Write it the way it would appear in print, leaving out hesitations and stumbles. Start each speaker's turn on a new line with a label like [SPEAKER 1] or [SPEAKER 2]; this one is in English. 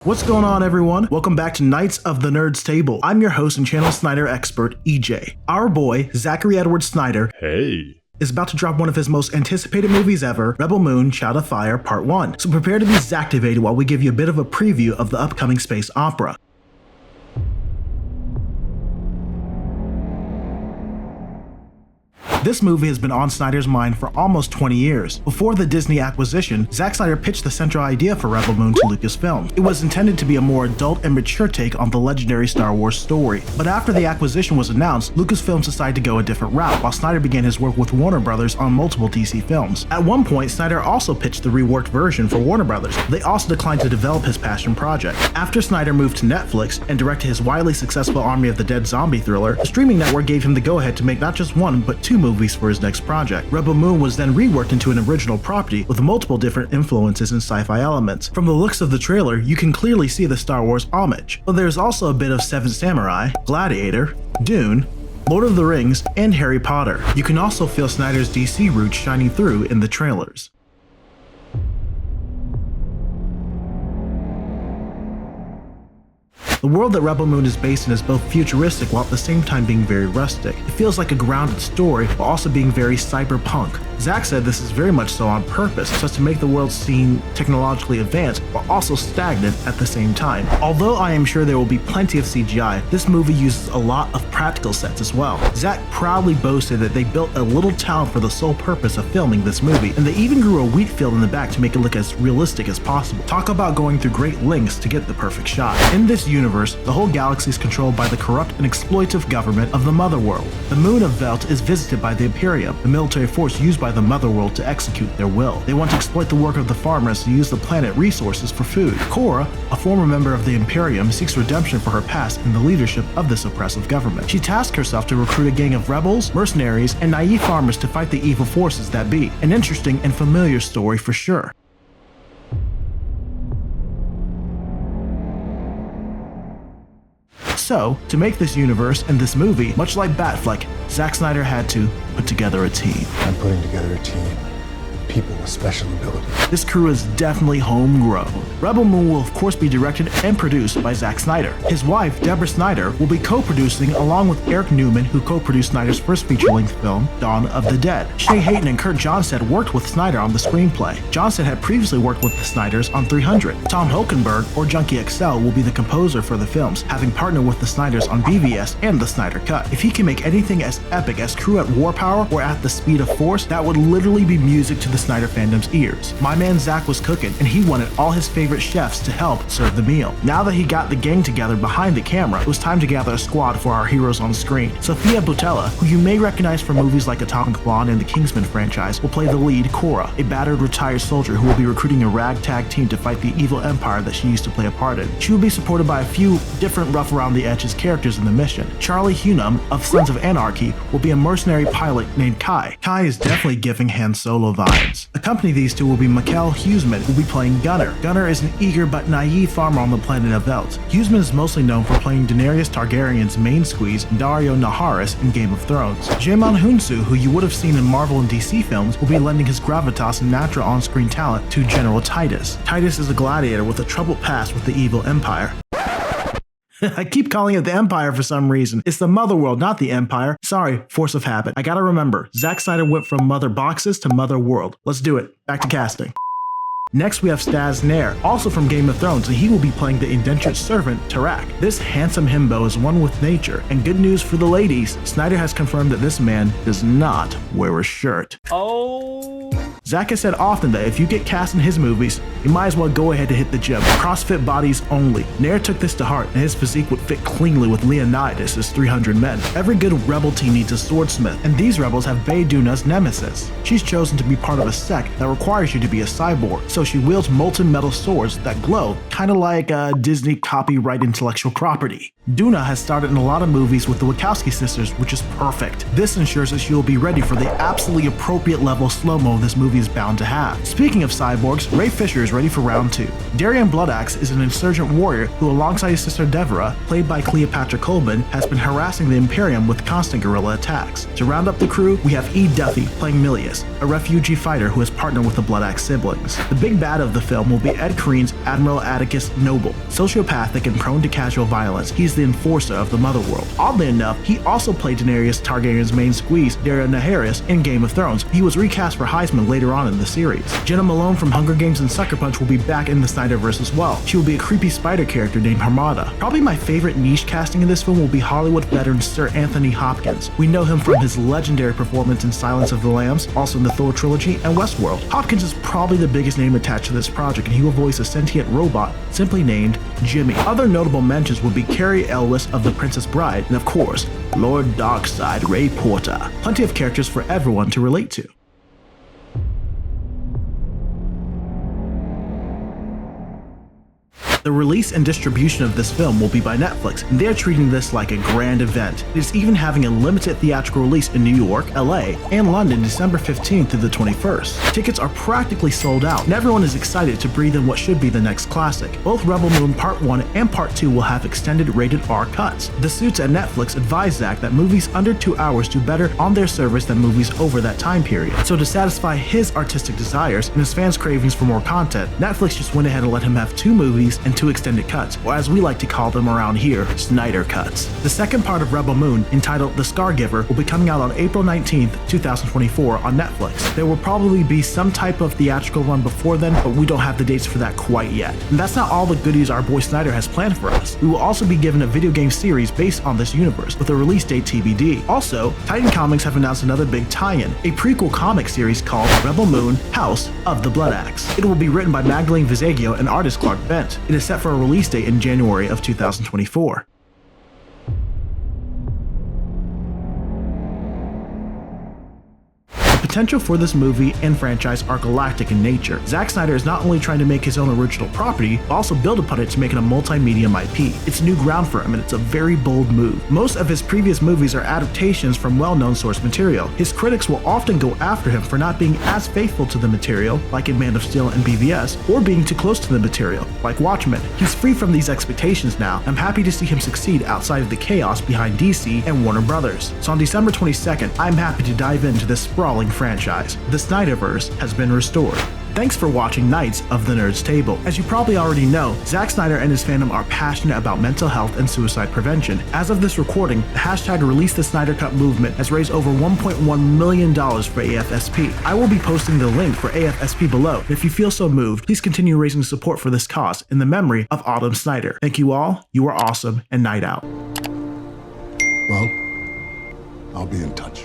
[SPEAKER 1] What's going on, everyone? Welcome back to Knights of the Nerds Table. I'm your host and channel Snyder expert, EJ. Our boy, Zachary Edward Snyder, is about to drop one of his most anticipated movies ever, Rebel Moon Child of Fire Part 1. So prepare to be Zactivated while we give you a bit of a preview of the upcoming space opera. This movie has been on Snyder's mind for almost 20 years. Before the Disney acquisition, Zack Snyder pitched the central idea for Rebel Moon to Lucasfilm. It was intended to be a more adult and mature take on the legendary Star Wars story. But after the acquisition was announced, Lucasfilm decided to go a different route, while Snyder began his work with Warner Brothers on multiple DC films. At one point, Snyder also pitched the reworked version for Warner Brothers. They also declined to develop his passion project. After Snyder moved to Netflix and directed his widely successful Army of the Dead zombie thriller, the streaming network gave him the go-ahead to make not just one, but two movies for his next project. Rebel Moon was then reworked into an original property with multiple different influences and sci-fi elements. From the looks of the trailer, you can clearly see the Star Wars homage, but there's also a bit of Seven Samurai, Gladiator, Dune, Lord of the Rings, and Harry Potter. You can also feel Snyder's DC roots shining through in the trailers. The world that Rebel Moon is based in is both futuristic while at the same time being very rustic. It feels like a grounded story while also being very cyberpunk. Zack said this is very much so on purpose, so as to make the world seem technologically advanced while also stagnant at the same time. Although I am sure there will be plenty of CGI, this movie uses a lot of practical sets as well. Zack proudly boasted that they built a little town for the sole purpose of filming this movie, and they even grew a wheat field in the back to make it look as realistic as possible. Talk about going through great lengths to get the perfect shot. In this universe, the whole galaxy is controlled by the corrupt and exploitative government of the Motherworld. The moon of Velt is visited by the Imperium, the military force used by the Motherworld to execute their will. They want to exploit the work of the farmers to use the planet resources for food. Cora, a former member of the Imperium, seeks redemption for her past in the leadership of this oppressive government. She tasked herself to recruit a gang of rebels, mercenaries, and naive farmers to fight the evil forces that be. An interesting and familiar story for sure. So, to make this universe and this movie, much like Batfleck, Zack Snyder had to put together a team.
[SPEAKER 2] I'm putting together a team. People with special abilities.
[SPEAKER 1] This crew is definitely homegrown. Rebel Moon will of course be directed and produced by Zack Snyder. His wife, Deborah Snyder, will be co-producing along with Eric Newman, who co-produced Snyder's first feature-length film, Dawn of the Dead. Shay Hayton and Kurt Johnstedt worked with Snyder on the screenplay. Johnstedt had previously worked with the Snyders on 300. Tom Hulkenberg, or Junkie XL, will be the composer for the films, having partnered with the Snyders on BVS and the Snyder Cut. If he can make anything as epic as Crew at War Power or At the Speed of Force, that would literally be music to the Snyder fandom's ears. My man Zack was cooking, and he wanted all his favorite chefs to help serve the meal. Now that he got the gang together behind the camera, it was time to gather a squad for our heroes on screen. Sophia Boutella, who you may recognize from movies like Atomic Blonde and the Kingsman franchise, will play the lead, Cora, a battered retired soldier who will be recruiting a ragtag team to fight the evil empire that she used to play a part in. She will be supported by a few different rough around the edges characters in the mission. Charlie Hunnam of Sons of Anarchy will be a mercenary pilot named Kai. Kai is definitely giving Han Solo vibes. Accompanying these two will be Mikkel Huseman, who will be playing Gunnar. Gunnar is an eager but naive farmer on the planet of Velt. Huseman is mostly known for playing Daenerys Targaryen's main squeeze, Dario Naharis, in Game of Thrones. Jaemon Hunsu, who you would have seen in Marvel and DC films, will be lending his gravitas and natural on-screen talent to General Titus. Titus is a gladiator with a troubled past with the evil Empire. I keep calling it the Empire for some reason. It's the Motherworld, not the Empire. Sorry, force of habit. I gotta remember, Zack Snyder went from Mother Boxes to Mother World. Let's do it. Back to casting. Next, we have Stas Nair, also from Game of Thrones, and he will be playing the indentured servant, Tarak. This handsome himbo is one with nature, and good news for the ladies, Snyder has confirmed that this man does not wear a shirt. Zack has said often that if you get cast in his movies, you might as well go ahead to hit the gym. CrossFit bodies only. Nair took this to heart, and his physique would fit cleanly with Leonidas' 300 men. Every good rebel team needs a swordsmith, and these rebels have Bae Duna's nemesis. She's chosen to be part of a sect that requires you to be a cyborg, so she wields molten metal swords that glow, kinda like Disney copyright intellectual property. Duna has started in a lot of movies with the Wachowski sisters, which is perfect. This ensures that she will be ready for the absolutely appropriate level of slow-mo this movie is bound to have. Speaking of cyborgs, Ray Fisher is ready for round 2. Darian Bloodaxe is an insurgent warrior who, alongside his sister Devera, played by Cleopatra Coleman, has been harassing the Imperium with constant guerrilla attacks. To round up the crew, we have E. Duffy playing Milius, a refugee fighter who has partnered with the Bloodaxe siblings. The big bad of the film will be Ed Careen's Admiral Atticus Noble. Sociopathic and prone to casual violence, he's the enforcer of the Motherworld. Oddly enough, he also played Daenerys Targaryen's main squeeze, Daenerys Naharis, in Game of Thrones. He was recast for Heisman later on in the series. Jenna Malone from Hunger Games and Sucker Punch will be back in the Snyderverse as well. She will be a creepy spider character named Harmada. Probably my favorite niche casting in this film will be Hollywood veteran Sir Anthony Hopkins. We know him from his legendary performance in Silence of the Lambs, also in the Thor trilogy, and Westworld. Hopkins is probably the biggest name attached to this project, and he will voice a sentient robot simply named Jimmy. Other notable mentions would be Carrie Elwes of The Princess Bride, and of course, Lord Darkseid Ray Porter. Plenty of characters for everyone to relate to. The release and distribution of this film will be by Netflix, and they're treating this like a grand event. It is even having a limited theatrical release in New York, LA, and London December 15th through the 21st. Tickets are practically sold out, and everyone is excited to breathe in what should be the next classic. Both Rebel Moon Part 1 and Part 2 will have extended rated R cuts. The suits at Netflix advise Zack that movies under 2 hours do better on their service than movies over that time period. So to satisfy his artistic desires and his fans' cravings for more content, Netflix just went ahead and let him have 2 movies and 2 extended cuts, or as we like to call them around here, Snyder cuts. The second part of Rebel Moon, entitled The Scargiver, will be coming out on April 19th, 2024 on Netflix. There will probably be some type of theatrical run before then, but we don't have the dates for that quite yet. And that's not all the goodies our boy Snyder has planned for us. We will also be given a video game series based on this universe, with a release date TBD. Also, Titan Comics have announced another big tie-in, a prequel comic series called Rebel Moon House of the Bloodaxe. It will be written by Magdalene Visaggio and artist Clark Bent. It is set for a release date in January of 2024. The potential for this movie and franchise are galactic in nature. Zack Snyder is not only trying to make his own original property, but also build upon it to make it a multi-medium IP. It's new ground for him, and it's a very bold move. Most of his previous movies are adaptations from well-known source material. His critics will often go after him for not being as faithful to the material, like in Man of Steel and BVS, or being too close to the material, like Watchmen. He's free from these expectations now. I'm happy to see him succeed outside of the chaos behind DC and Warner Brothers. So on December 22nd, I'm happy to dive into this sprawling franchise. The Snyderverse has been restored. Thanks for watching Knights of the Nerds Table. As you probably already know, Zack Snyder and his fandom are passionate about mental health and suicide prevention. As of this recording, the hashtag Release the Snyder Cut movement has raised over $1.1 million for AFSP. I will be posting the link for AFSP below, and if you feel so moved, please continue raising support for this cause in the memory of Autumn Snyder. Thank you all, you are awesome, and night out.
[SPEAKER 2] Well, I'll be in touch.